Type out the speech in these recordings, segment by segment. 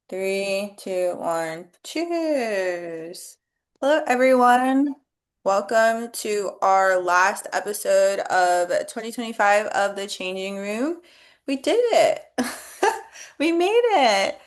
Three, two, one, cheers. Hello, everyone. Welcome to our last episode of 2025 of The Changing Room. We did it. We made it.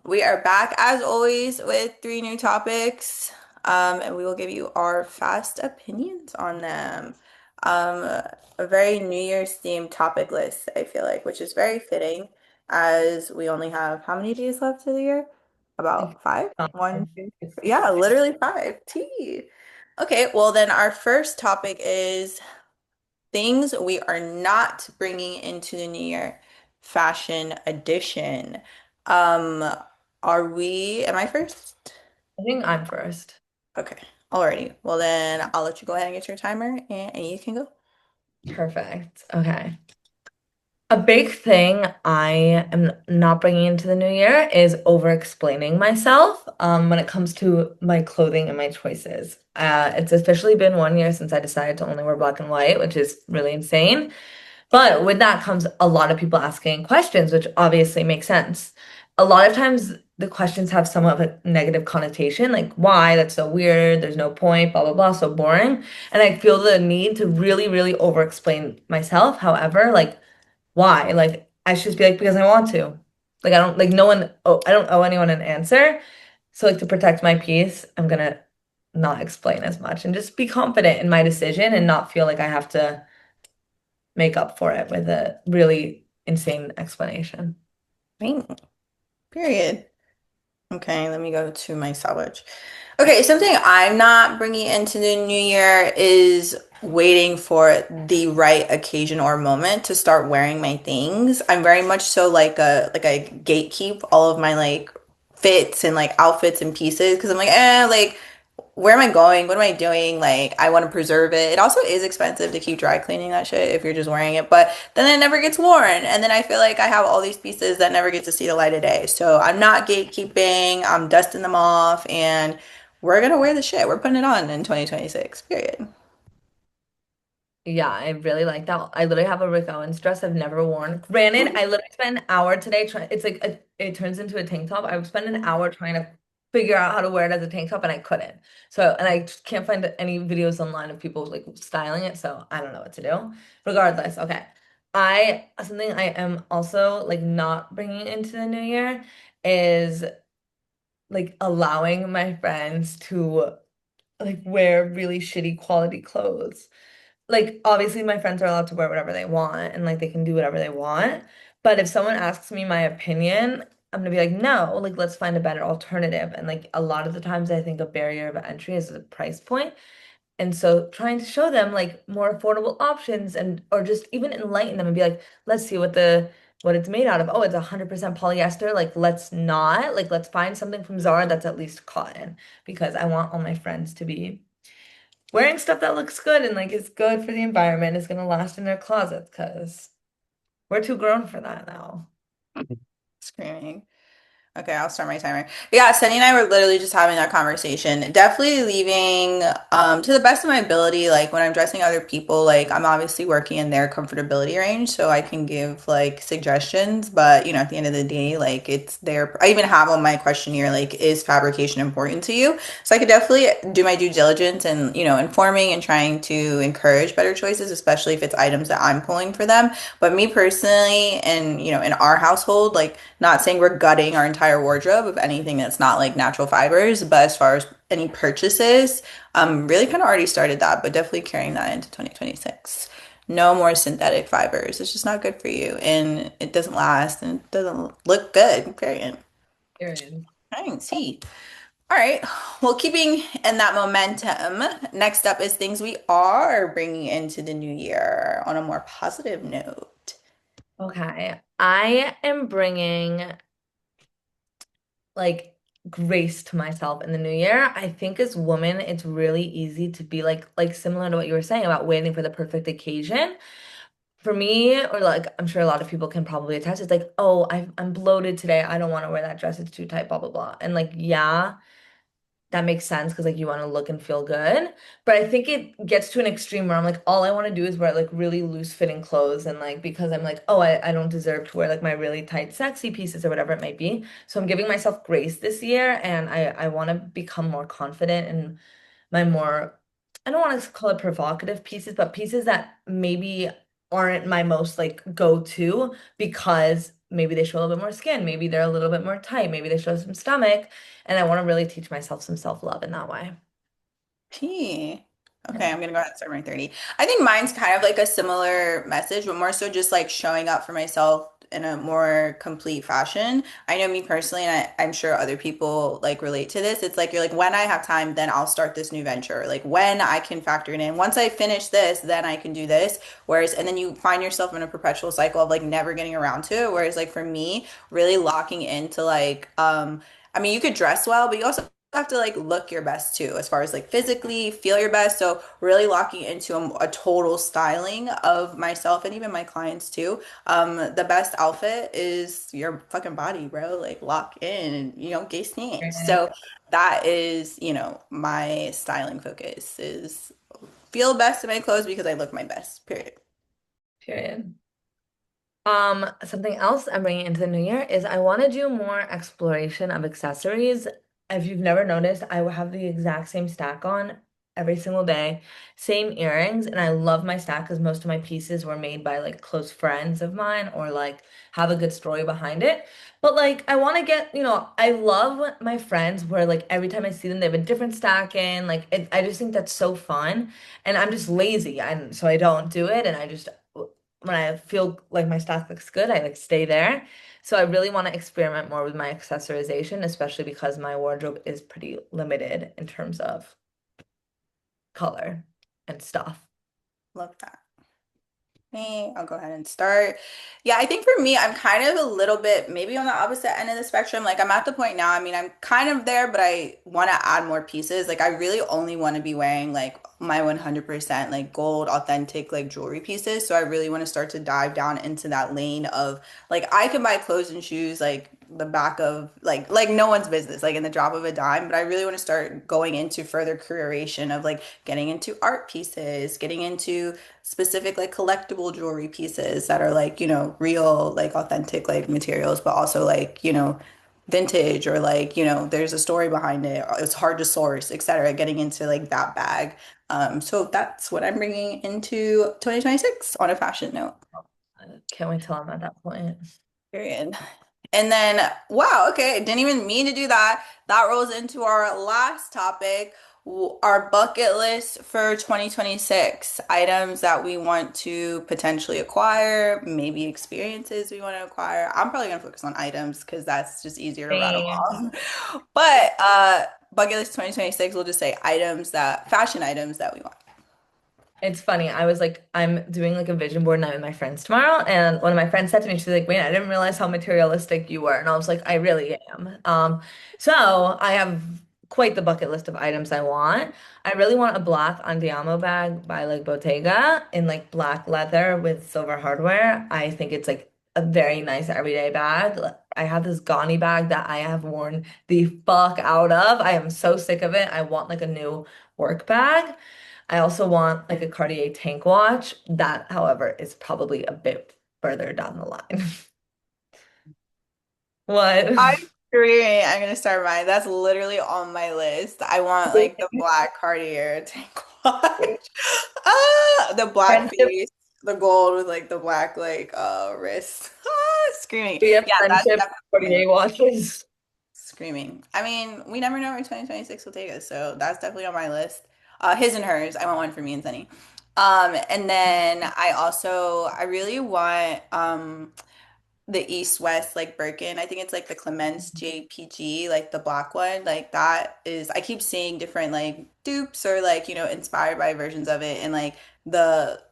We are back as always with three new topics, and we will give you our fast opinions on them. A very New Year's themed topic list, I feel like, which is very fitting as we only have how many days left of the year? Like About five? five. One, two, three, four. Yeah, literally five. Tea. Okay, well then our first topic is things we are not bringing into the new year. Fashion edition. Um, am I first? I think I'm first. Okay, alrighty. Well then I'll let you go ahead and get your timer and you can go. Perfect. Okay. A big thing I am not bringing into the new year is over-explaining myself when it comes to my clothing and my choices. It's officially been 1 year since I decided to only wear black and white, which is really insane. But with that comes a lot of people asking questions, which obviously makes sense. A lot of times the questions have somewhat of a negative connotation, like why? That's so weird. There's no point, blah, blah, blah, so boring. And I feel the need to really, really over-explain myself. However, like, why? Like, I should just be like, because I want to. Like, I don't, like, no one, oh, I don't owe anyone an answer. So, like, to protect my peace, I'm gonna not explain as much and just be confident in my decision and not feel like I have to make up for it with a really insane explanation. Right. Period. Okay, let me go to my sandwich. Okay, something I'm not bringing into the new year is waiting for the right occasion or moment to start wearing my things. I'm very much so like a gatekeep all of my like fits and like outfits and pieces because I'm like, like where am I going? What am I doing? Like, I want to preserve it. It also is expensive to keep dry cleaning that shit if you're just wearing it, but then it never gets worn. And then I feel like I have all these pieces that never get to see the light of day. So I'm not gatekeeping, I'm dusting them off, and we're gonna wear the shit. We're putting it on in 2026, period. Yeah, I really like that. I literally have a Rick Owens dress I've never worn. Granted, I literally spent an hour today trying, it's like it turns into a tank top. I spent an hour trying to figure out how to wear it as a tank top and I couldn't. So, and I just can't find any videos online of people like styling it, so I don't know what to do. Regardless, okay. Something I am also like not bringing into the new year is like allowing my friends to like wear really shitty quality clothes. Like obviously my friends are allowed to wear whatever they want and like they can do whatever they want. But if someone asks me my opinion, I'm gonna be like, no, like let's find a better alternative. And like a lot of the times I think a barrier of entry is the price point. And so trying to show them like more affordable options and or just even enlighten them and be like, let's see what it's made out of. Oh, it's 100% polyester. Like let's not. Like let's find something from Zara that's at least cotton because I want all my friends to be wearing stuff that looks good and like is good for the environment, is gonna last in their closets because we're too grown for that now. Screaming. Okay, I'll start my timer. Yeah, Sunny and I were literally just having that conversation. Definitely leaving to the best of my ability, like when I'm dressing other people, like I'm obviously working in their comfortability range, so I can give like suggestions, but at the end of the day, like it's their I even have on my questionnaire like is fabrication important to you? So I could definitely do my due diligence and, informing and trying to encourage better choices, especially if it's items that I'm pulling for them. But me personally and, in our household, like not saying we're gutting our entire wardrobe of anything that's not like natural fibers, but as far as any purchases, really kind of already started that, but definitely carrying that into 2026. No more synthetic fibers. It's just not good for you and it doesn't last and it doesn't look good, period. Period. I didn't see. All right. Well, keeping in that momentum, next up is things we are bringing into the new year on a more positive note. Okay, I am bringing like grace to myself in the new year. I think as women, it's really easy to be like similar to what you were saying about waiting for the perfect occasion. For me, or like I'm sure a lot of people can probably attest, it's like, oh, I'm bloated today. I don't want to wear that dress. It's too tight, blah blah blah. And like, yeah. that makes sense because like you want to look and feel good. But I think it gets to an extreme where I'm like, all I want to do is wear like really loose fitting clothes and like because I'm like, oh, I don't deserve to wear like my really tight, sexy pieces or whatever it might be. So I'm giving myself grace this year and I want to become more confident in my more, I don't want to call it provocative pieces, but pieces that maybe aren't my most like go-to because maybe they show a little bit more skin, maybe they're a little bit more tight, maybe they show some stomach, and I want to really teach myself some self-love in that way. P. Okay, Yeah. I'm gonna go ahead and start my 30. I think mine's kind of like a similar message, but more so just like showing up for myself in a more complete fashion. I know me personally, and I'm sure other people like relate to this. It's like you're like, when I have time, then I'll start this new venture. Like when I can factor it in. Once I finish this, then I can do this. Whereas, and then you find yourself in a perpetual cycle of like never getting around to it. Whereas like for me, really locking into like, I mean, you could dress well, but you also have to like look your best too, as far as like physically feel your best. So really locking into a total styling of myself and even my clients too. The best outfit is your fucking body, bro. Like lock in and get snatched. Period. So that is, my styling focus is feel best in my clothes because I look my best. Period. Period. Something else I'm bringing into the new year is I want to do more exploration of accessories. If you've never noticed, I will have the exact same stack on every single day, same earrings, and I love my stack because most of my pieces were made by like close friends of mine or like have a good story behind it. But like I want to get, I love when my friends where like every time I see them, they have a different stack in. Like I just think that's so fun, and I'm just lazy, and so I don't do it, and I just when I feel like my stack looks good, I like stay there. So I really want to experiment more with my accessorization, especially because my wardrobe is pretty limited in terms of color and stuff. Love that. Me, I'll go ahead and start. Yeah, I think for me, I'm kind of a little bit maybe on the opposite end of the spectrum. Like I'm at the point now, I mean, I'm kind of there, but I want to add more pieces. Like I really only want to be wearing like my 100% like gold authentic like jewelry pieces. So I really want to start to dive down into that lane of like I can buy clothes and shoes like the back of like no one's business, like in the drop of a dime. But I really want to start going into further curation of like getting into art pieces, getting into specific like collectible jewelry pieces that are like, real, like authentic like materials, but also like, vintage or like, there's a story behind it. It's hard to source, etc. Getting into like that bag. So that's what I'm bringing into 2026 on a fashion note. I can't wait till I'm at that point. Period. And then, wow, okay, didn't even mean to do that. That rolls into our last topic, our bucket list for 2026. Items that we want to potentially acquire, maybe experiences we want to acquire. I'm probably gonna focus on items because that's just easier to rattle Same. off. But bucket list 2026, we'll just say fashion items that we want. It's funny. I was like, I'm doing like a vision board night with my friends tomorrow, and one of my friends said to me, she's like, "Wait, I didn't realize how materialistic you were," and I was like, "I really am." So I have quite the bucket list of items I want. I really want a black Andiamo bag by like Bottega in like black leather with silver hardware. I think it's like a very nice everyday bag. I have this Ganni bag that I have worn the fuck out of. I am so sick of it. I want like a new work bag. I also want like a Cartier tank watch. That, however, is probably a bit further down the line. What? I'm agreeing. I'm gonna start mine. That's literally on my list. I want like the black Cartier tank watch. The black Friendship, face, the gold with like the black like wrist. Screaming. we have Yeah, that's friendship definitely Cartier watches. screaming. I mean, we never know where 2026 will take us, so that's definitely on my list. His and hers. I want one for me and Sunny. And then I really want the East West like Birkin. I think it's like the Clemence JPG, like the black one. Like that is I keep seeing different like dupes or like, inspired by versions of it and like the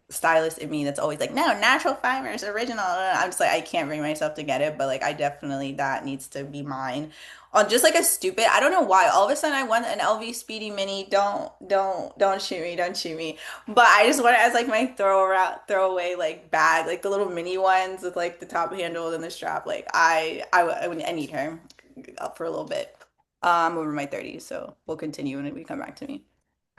stylist in me that's always like, no, natural fibers, original. I'm just like, I can't bring myself to get it, but like I definitely that needs to be mine. On just like a stupid, I don't know why. All of a sudden I want an LV Speedy Mini. Don't shoot me, don't shoot me. But I just want it as like my throwaway like bag, like the little mini ones with like the top handle and the strap. Like I need her up for a little bit. I'm over my 30s, so we'll continue when we come back to me.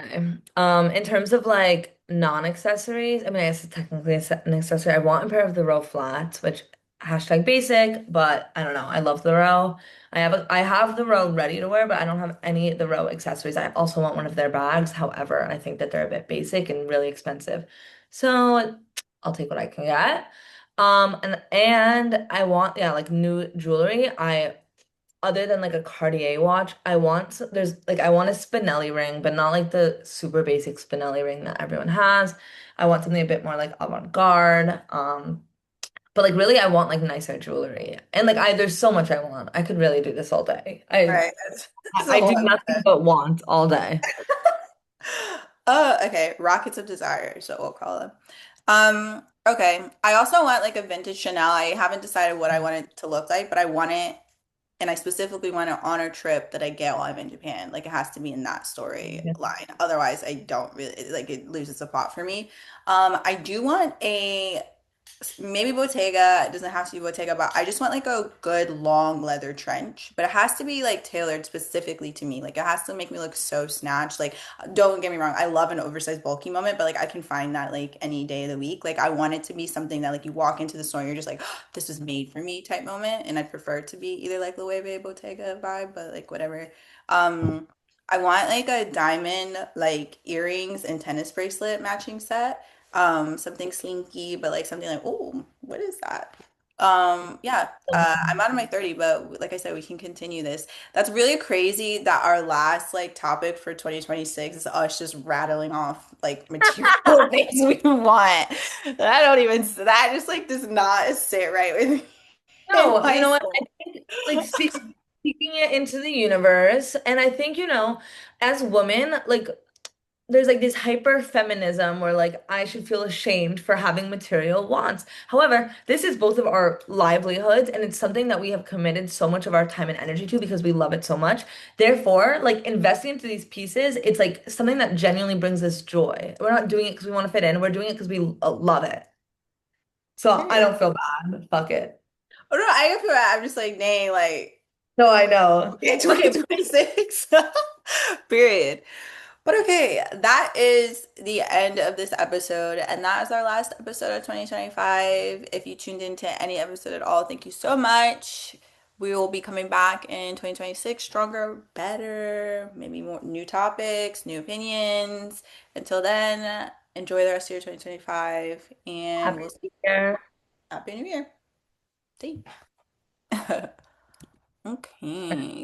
Okay. In terms of like non-accessories, I mean, I guess it's technically an accessory. I want a pair of the row flats, which hashtag basic, but I don't know. I love the row. I have the row ready to wear, but I don't have any of the row accessories. I also want one of their bags. However, I think that they're a bit basic and really expensive. So I'll take what I can get. And I want, yeah, like new jewelry. I other than like a Cartier watch, there's like I want a Spinelli ring, but not like the super basic Spinelli ring that everyone has. I want something a bit more like avant-garde. But like really I want like nicer jewelry. And like I there's so much I want. I could really do this all day. All I right, that's I a I do lot. nothing but want all day. Okay, Rockets of Desire, so we'll call them. Okay. I also want like a vintage Chanel. I haven't decided what I want it to look like, but I want it, and I specifically want it on a trip that I get while I'm in Japan. Like it has to be in that storyline. Otherwise, I don't really like it loses the plot for me. I do want a maybe Bottega. It doesn't have to be Bottega, but I just want like a good long leather trench. But it has to be like tailored specifically to me. Like it has to make me look so snatched. Like don't get me wrong, I love an oversized bulky moment, but like I can find that like any day of the week. Like I want it to be something that like you walk into the store and you're just like, oh, this was made for me type moment. And I prefer it to be either like Loewe Bottega vibe, but like whatever. Um I want like a diamond like earrings and tennis bracelet matching set. Something slinky, but like something like, oh, what is that? Yeah, I'm out of my 30, but like I said, we can continue this. That's really crazy that our last like topic for 2026 is us just rattling off like material things we want. I don't even, that just like does not sit right with me in No, you my know what? soul. I think like speaking it into the universe, and I think, as women, like there's like this hyper feminism where like I should feel ashamed for having material wants. However, this is both of our livelihoods and it's something that we have committed so much of our time and energy to because we love it so much. Therefore, like investing into these pieces, it's like something that genuinely brings us joy. We're not doing it because we want to fit in. We're doing it because we love it. So I Period. don't feel bad. Fuck it. Oh no, I feel bad. I'm just like, dang, like, No, I know. okay, Okay, 2026. Period. But okay, that is the end of this episode, and that is our last episode of 2025. If you tuned into any episode at all, thank you so much. We will be coming back in 2026 stronger, better, maybe more new topics, new opinions. Until then, enjoy the rest of your 2025, and happy we'll New see. Year. Happy New Year. See. Okay.